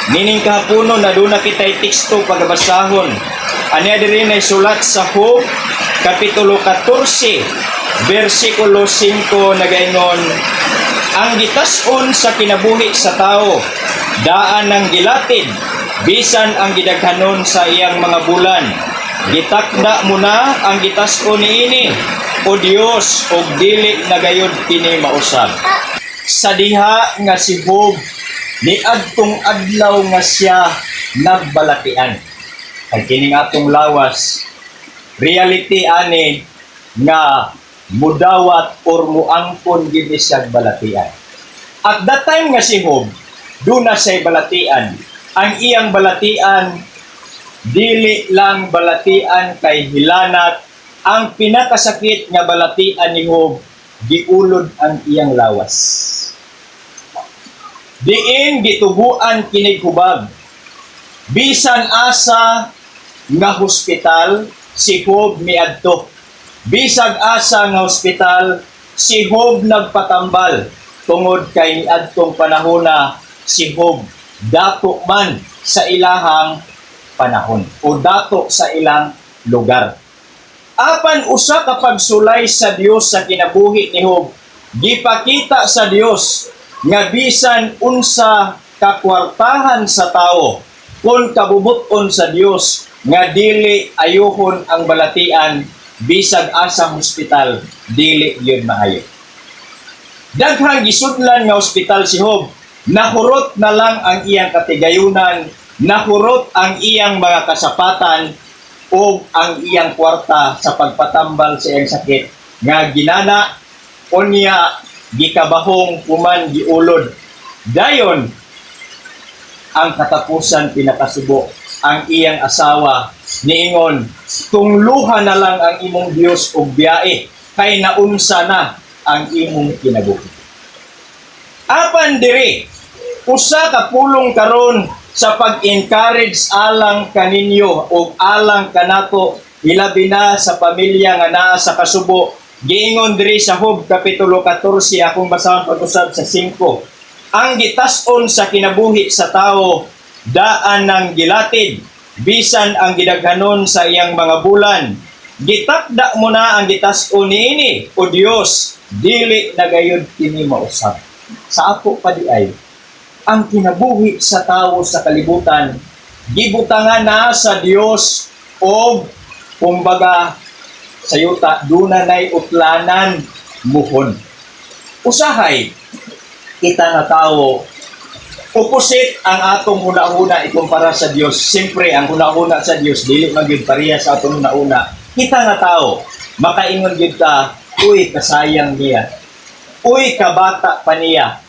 Nining kahaponon na doon na kita'y teksto pagbasahon. Anya diri na sulat sa Job, Kapitulo 14, versikulo 5 nagaingon, ang gitason sa kinabuhi sa tao, daan ng gilatid, bisan ang gidaghanon sa iyang mga bulan. Gitakda mo na ang gitason niini, o Dios, o dili na gayud kini mausab. Sa diha nga si Job, ni adtong adlaw nga siya nagbalatian. Ang kining atong lawas, reality ani nga mudawat or muangkon gid siya balatian. At that time nga si Job, doon na siya balatian. Ang iyang balatian, dili lang balatian kay hilanat. Ang pinakasakit nga balatian ni Job, giulod ang iyang lawas. Diin gitubuan kinig hubag. Bisan asa nga hospital, si Job miadto. Bisag asa nga hospital, si Job nagpatambal. Tungod kay niadtong panahona, si Job dato man sa ilahang panahon o dato sa ilang lugar. Apan usa ka pagsulay sa Dios sa kinabuhi ni Job, gipakita sa Dios nga bisan unsa kakwartahan sa tao, kung kabubuton sa Dios nga dili ayohon ang balatian, bisag asa hospital dili gyud maayo. Daghang gisudlan nga hospital si Job, nahurot na lang ang iyang katigayunan, nahurot ang iyang mga kasapatan o ang iyang kwarta sa pagpatambal sa iyang sakit nga ginana unya gikabahong kuman giulod. Dayon ang katapusan pinakasubo, ang iyang asawa niingon, tungluha na lang ang imong Dios og biyae kay naunsa na ang imong kinabuhi. Apan diri usa ka pulong karon sa pag-encourage alang kaninyo o alang kanato, hilabi na sa pamilya nga naa sa kasubo. Giingon diri sa Job Kapitulo 14, akong basahon pag-usab sa 5. Ang gitason sa kinabuhi sa tao, daan ng gilatid, bisan ang gidaghanon sa iyang mga bulan. Gitakda mo na ang gitason niini, o Dios, dili na gayud kini mausab. Sa ako pa di ay, ang kinabuhi sa tao sa kalibutan, gibutangan na sa Dios o kumbaga sa yuta, dunay utlanan muhon. Usahay, kita nga tao, opposite ang atong una-una ikumpara sa Dios. Siyempre, ang una-una sa Dios, dili magyud pareha sa atong una-una. Kita nga tao, makaingon gyud ta, uy, kasayang niya. Uy, kabata pa niya.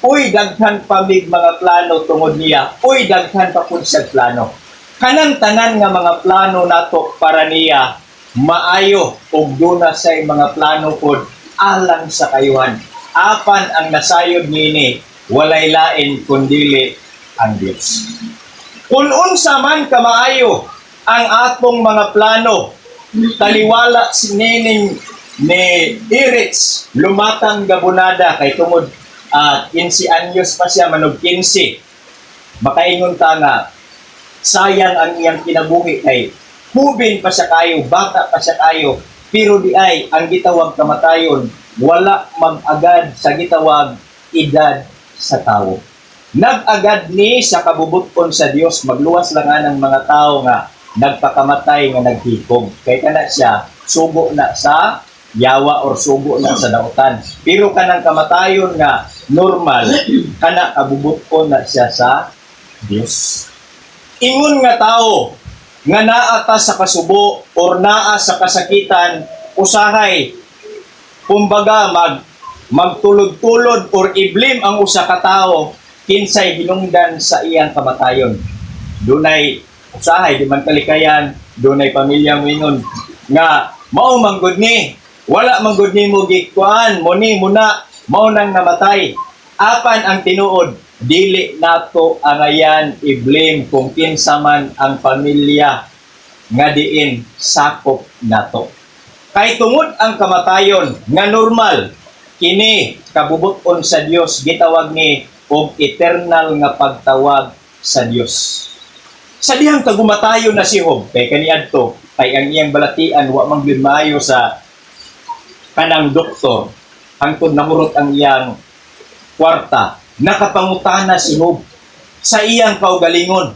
Uy, daghan pa mig mga plano tungod niya. Uy, daghan pa pud sa plano. Kanang tanan nga mga plano nato para niya, maayo ug duna say mga plano pod alang sa kayuhan. Apan ang nasayod niini, walay lain kundili ang Dios. Kung unsa man kamaayo ang atong mga plano, taliwala si nining ni Irits lumatang gabunada kay tungod 15 anyos pa siya, manog 15. Makaingon ta nga sayang ang iyang kinabuhi kay hubin pa siya kayo, bata pa siya kayo, pero di ay ang gitawag kamatayon wala mag-agad sa gitawag edad sa tao. Nag-agad ni sa kabubuton sa Dios, magluwas lang ang mga tao nga nagpakamatay nga naghikog. Kay kana siya sugo na sa yawa or sugo na sa dautan. Pero kanang kamatayon nga normal, kana kabubuton na siya sa Dios. Ingon nga tao nga naa ta sa kasubo or naa sa kasakitan, usahay kumbaga magtulod-tulod or iblim ang usa ka tawo kinsay hinungdan sa iyang kamatayon. Dunay usahay di man kalikayan, dunay pamilya mo ingon nga mao manggod ni, wala manggod ni mo gikuan, mo ni muna mao nang namatay. Apan ang tinuod, dili nato angayan i-blame kung kinsa man ang pamilya nga diin sakop nato. Kay tungod ang kamatayon nga normal, kini kabubuton sa Dios gitawag ni og eternal nga pagtawag sa Dios. Sa dihang kagumatayo na si Job kay kaniadto kay ang iyang balatian wa man gyud maayo sa kanang doktor hangtod nahurot ang iyang kwarta. Nakapangutana si Job sa iyang kaugalingon.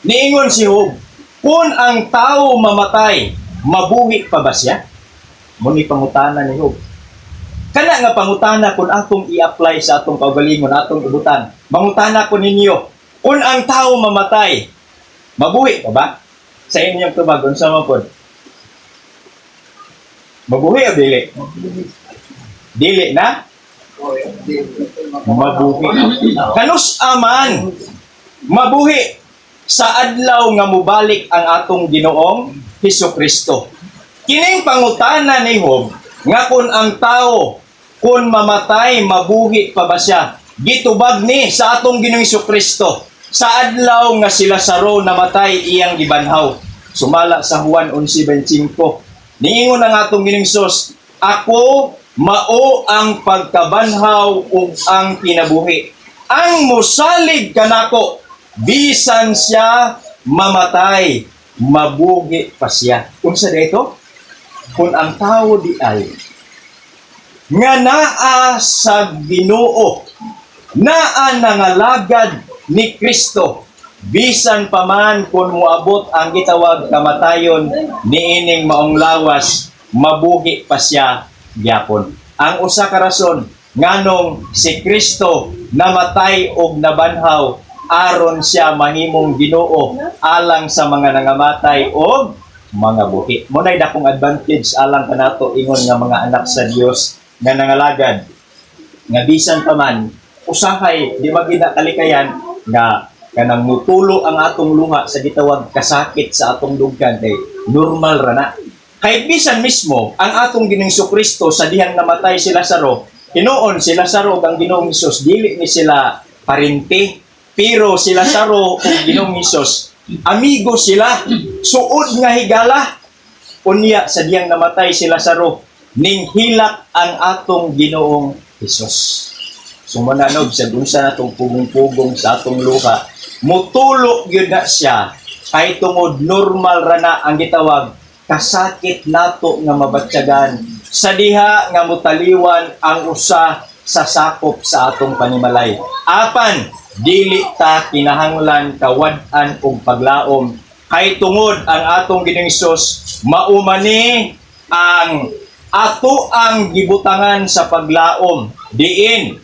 Niingon si Job, kung ang tao mamatay, mabuhi pa ba siya? Muni pangutana ni Job. Kana nga pangutana kung atong i-apply sa atong kaugalingon, atong ibutan. Mangutana ko ninyo, kung ang tao mamatay, mabuhi pa ba? Sa inyong tumagon sa mapod. Mabuhi o dili? Dili na? Mabuhi. Kanus aman, mabuhi sa adlaw nga mubalik ang atong Ginoong Hesukristo. Kining pangutana ni Job nga kung ang tao kung mamatay mabuhi pa ba siya? Gitubag ni sa atong Ginoong Hesukristo sa adlaw nga si Lazaro namatay iyang gibanhaw. Sumala sa Juan 11:25. Niingon ang atong Ginoong Hesus, ako mao ang pagkabanhaw ug ang kinabuhi. Ang mosalig kanako bisan siya mamatay, mabuhi pa siya. Kung sa dito, kung ang tao di ay nga naa sa Ginoo, naa nangalagad ni Kristo, bisan pa man kung muabot ang gitawag kamatayon niining maong lawas, mabuhi pa siya gyapon. Ang usa ka rason nganong si Kristo namatay og nabanhaw aron siya mahimong Ginoo alang sa mga nangamatay o mga buhi. Munay dakong advantage alang kanato ingon nga mga anak sa Dios nga nangalagad nga bisan pa man usahay di magina kalikayan nga kanang mutulo ang atong luha sa gitawag kasakit sa atong duggan kay normal ra na. Kay bisan mismo ang atong Ginoong Hesukristo sa dihang namatay si Lazaro, hinuon si Lazaro ug ang Ginoong Hesus dili ni sila parente. Pero si Lazaro ug Ginoong Hesus, amigo sila, suod nga higala. Unya sa diyang namatay si Lazaro, ning hilak ang atong Ginoong Hesus. Sumananog sa dunsa natong pugong-pugong sa atong luha, mutulo gyud na siya kay tungod normal ra na ang gitawag kasakit nato nga mabatyagan sa diha nga mutaliwan ang usa sa sakop sa atong panimalay. Apan dili ta kinahanglan kawad-an og paglaom kay tungod ang atong Ginoong Hesus maumani ang ato ang gibutangan sa paglaom diin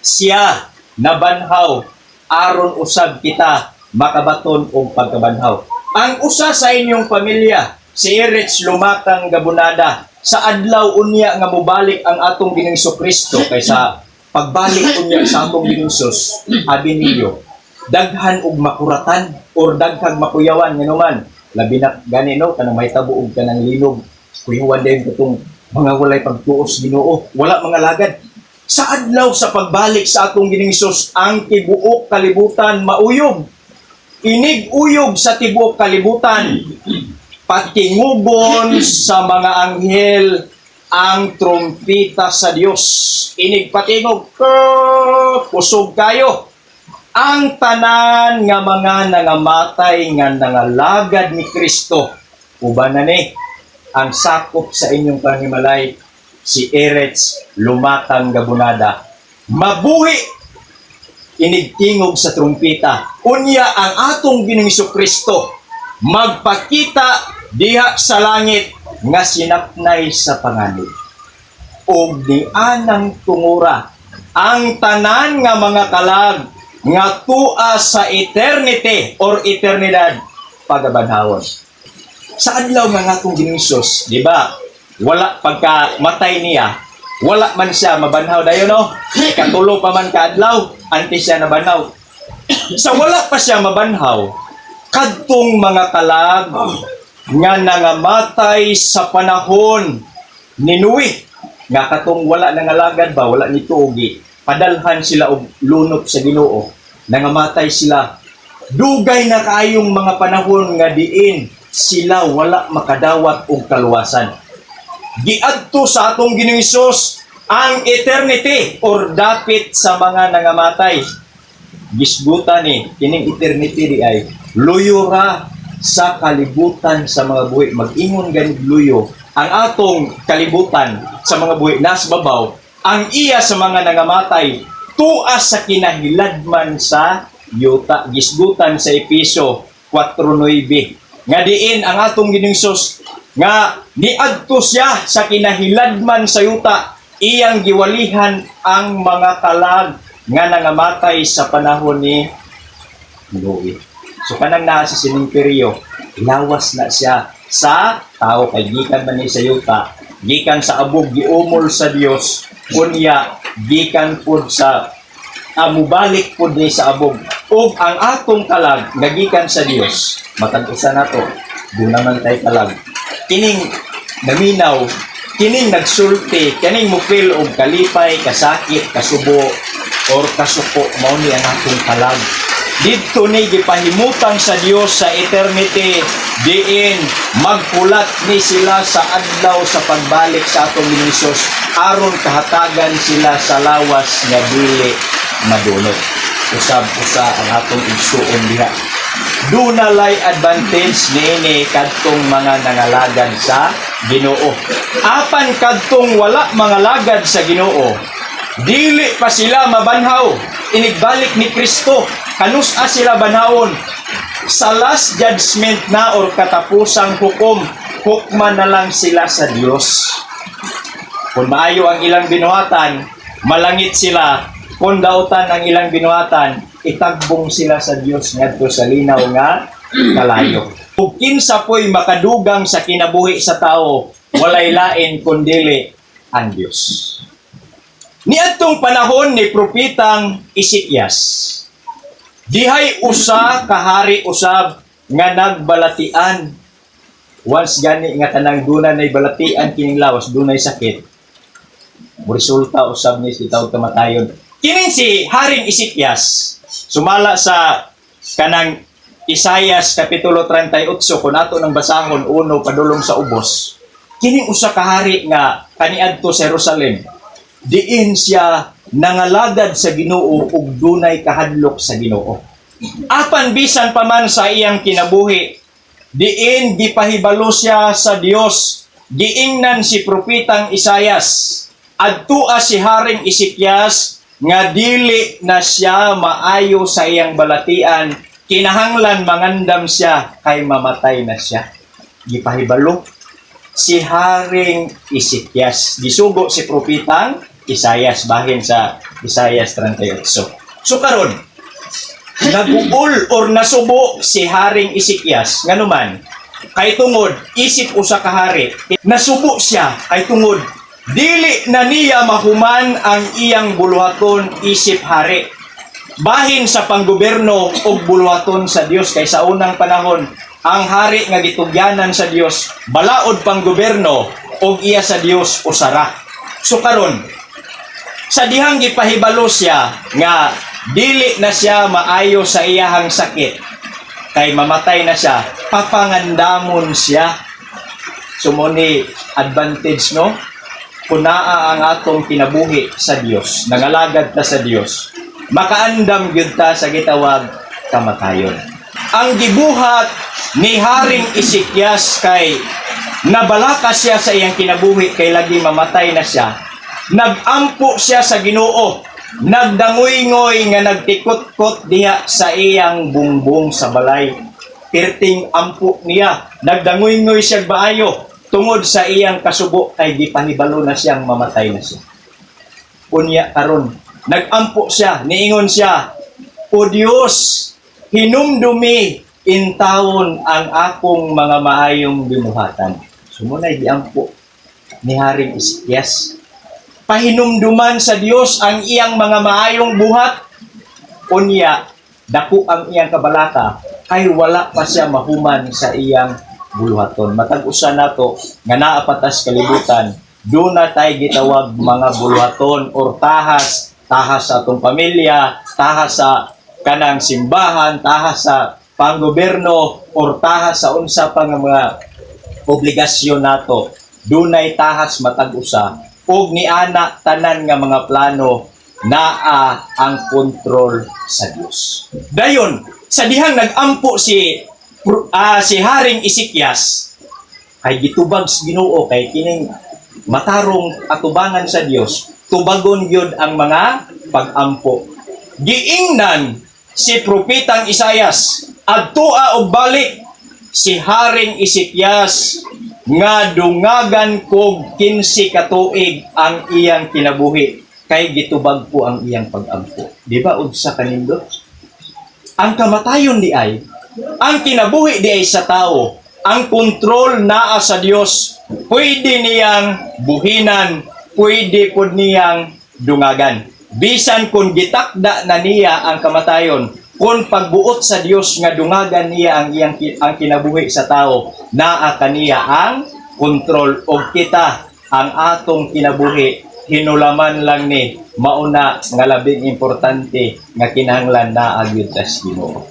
siya nabanhaw aron usab kita makabaton og pagkabanhaw. Ang usa sa inyong pamilya si Erich Lumakang Gabunada sa adlaw unya nga mubalik ang atong Ginoong Hesukristo kaysa pagbalik unya sa atong Ginoong Hesus, abi niyo, daghan og makuratan or daghang makuyawan nganuman. Labi na gani no kanang mahitabo og kanang linog. Kuyawan din katong mga walay pagtuos Ginoo, wala mga lagad. Sa adlaw sa pagbalik sa atong Ginoong Hesus, ang tibuok kalibutan mauyog. Inig-uyog sa tibuok kalibutan. Patingugon sa mga anghel ang trumpita sa Dios. Inigpatingog, kusog kayo. Ang tanan nga mga nangamatay nga nangalagad ni Kristo. Uban na ni, ang sakop sa inyong panimalay, si Erich Lumakang Gabunada. Mabuhi! Inigtingog sa trumpita. Unya ang atong Ginoong Hesukristo magpakita diha sa langit nga sinapnay sa panganib. O di anang tungura ang tanan nga mga kalag nga tua sa eternity or eternidad pagabanhawon. Sa adlaw nga atong Ginoong Hesus, di ba? Wala pagka matay niya, wala man siya mabanhaw dayon no. Katulo pa man ka adlaw, anti siya nabanhaw. Sa wala pa siya mabanhaw, kadtong mga kalag nga nangamatay sa panahon ni Noe, nga katong wala nangalagad ba, wala ni tugi, padalhan sila og lunop sa Ginoo, nangamatay sila. Dugay na kaayong mga panahon nga diin sila wala makadawat og kaluwasan. Giadto sa atong Ginoong Hesus ang eternity or dapit sa mga nangamatay. gisgutan ni kining eternity di ay luyo ra sa kalibutan sa mga buhi. Mag-ingon ganid luyo ang atong kalibutan sa mga buhi nas babaw, ang iya sa mga nangamatay tuas sa kinahiladman sa yuta. Gisgutan sa Efeso 4:9 nga diin ang atong Ginoong Hesus nga niadto siya sa kinahiladman sa yuta, iyang giwalihan ang mga kalag nga nangamatay sa panahon ni Noe. So kanang naa sa sinemteryo, lawas na siya sa tao kay gikan man ni sa yuta, gikan sa abog giumol sa Dios, kunya gikan pud sa mubalik pud ni sa abog. Ug ang atong kalag nagikan sa Dios, matag-usa nato, doon naman tay kalag. Kining naminaw, kining nagsulti, kining mupil og kalipay, kasakit, kasubo, or kasuko, mao ni ang atong kalag. Dito ni gipahimutan sa Dios sa eternity, diin magpulat ni sila sa adlaw sa pagbalik sa atong Ginoong Hesus, aron kahatagan sila sa lawas nga dili madunot. Usab-usa ang atong igsuon diha. Dunalay advantage niini kadtong mga nangalagad sa Ginoo. Apan kadtong wala mga lagad sa Ginoo, dili pa sila mabanhaw. Inigbalik ni Kristo, kanus-a sila banhawon sa last judgment na or katapusang hukom, hukma na lang sila sa Dios. Kung maayo ang ilang binuhatan, malangit sila. Kung dautan ang ilang binuhatan, itagbong sila sa Dios ngadto sa linaw nga kalayo. Ug kinsa po'y makadugang sa kinabuhi sa tao, walay lain kundili ang Dios. Niadtong panahon ni propetang Ezekias, dihay usa kahari usab nga nagbalatian. Once gani nga tanang dunay nay balatian kining lawas, dunay sakit, resulta usab ni sitaw kamatayon. Kining si Haring Ezekias, sumala sa kanang Isaias kapitulo 38, kung ato nang basahon uno padulong sa ubos, kining usa ka hari nga kaniadto sa Jerusalem, diin siya nangalagad sa Ginoo ug dunay kahadlok sa Ginoo. Apan bisan pa man sa iyang kinabuhi, diin gipahibalo siya sa Dios, giingnan si propetang Isaias, adtua si Haring Ezekias nga dili na siya maayo sa iyang balatian, kinahanglan mangandam siya kay mamatay na siya. Gipahibalo si Haring Ezekias, gisugo si propetang Isaias bahin sa Isaias 38. So karon naguol or nasubo si Haring Ezekias nganuman kay tungod isip usa ka hari, nasubo siya kay tungod dili na niya mahuman ang iyang buluhaton isip hari, bahin sa panggoberno o buluhaton sa Dios. Kay sa unang panahon, ang hari nga gitugyanan sa Dios, balaod panggoberno o iya sa Dios usara. So karon, sa dihang gipahibalo siya nga dili na siya maayo sa iyahang sakit, kay mamatay na siya, papangandamon siya. Sumuni advantage, no? Kunaa ang atong kinabuhi sa Dios, nangalagad ta sa Dios, makaandam gyud ta sa gitawag kamatayon. Ang gibuhat ni Haring Ezekias kay nabalaka siya sa iyang kinabuhi kay lagi mamatay na siya. Nagampo siya sa Ginoo, nagdangoy-ngoy nga nagtikot-kot diha sa iyang bungbong sa balay. Pirting ampo niya, nagdangoy-ngoy siya baayo tungod sa iyang kasubo kay gipahibalo na siyang mamatay na siya. Unya karon, nagampo siya, niingon siya, "O Dios, hinumdumi intawon ang akong mga maayong binuhatan." Sumunay giampo ni Haring Ezekias. Pahinumduman sa Dios ang iyang mga maayong buhat. Unya, dako ang iyang kabalaka kay wala pa siya mahuman sa iyang buluhaton. Matag-usa nato nga naa patas kalibutan, do na tay gitawag mga buluhaton or tahas sa atong pamilya, tahas sa kanang simbahan, tahas sa panggoberno, or tahas sa unsa pa nga mga obligasyon nato. Dunay tahas matag-usa ug niana tanan nga mga plano naa ang kontrol sa Dios. Dayon, sa dihang nagampo si Haring Ezekias, kay gitubag sa Ginoo kay kining matarong atubangan sa Dios, tubagon gyud ang mga pag-ampo. Giingnan si propetang Isaias adtua og balik si Haring Ezekias nga dungagan kog 15 ka tuig ang iyang kinabuhi kay gitubag po ang iyang pag-ampo. Di ba unsa kanindot? Ang kamatayon di ay, ang kinabuhi di ay sa tao, ang kontrol naa sa Dios. Pwede niyang buhinan, pwede po niyang dungagan. Bisan kung gitakda na niya ang kamatayon, kung pagbuot sa Dios nga dungagan niya ang kinabuhi sa tao, naa kaniya ang kontrol og kita ang atong kinabuhi hinulaman lang ni mauna nga labing importante nga kinahanglan na agyud sa Ginoo.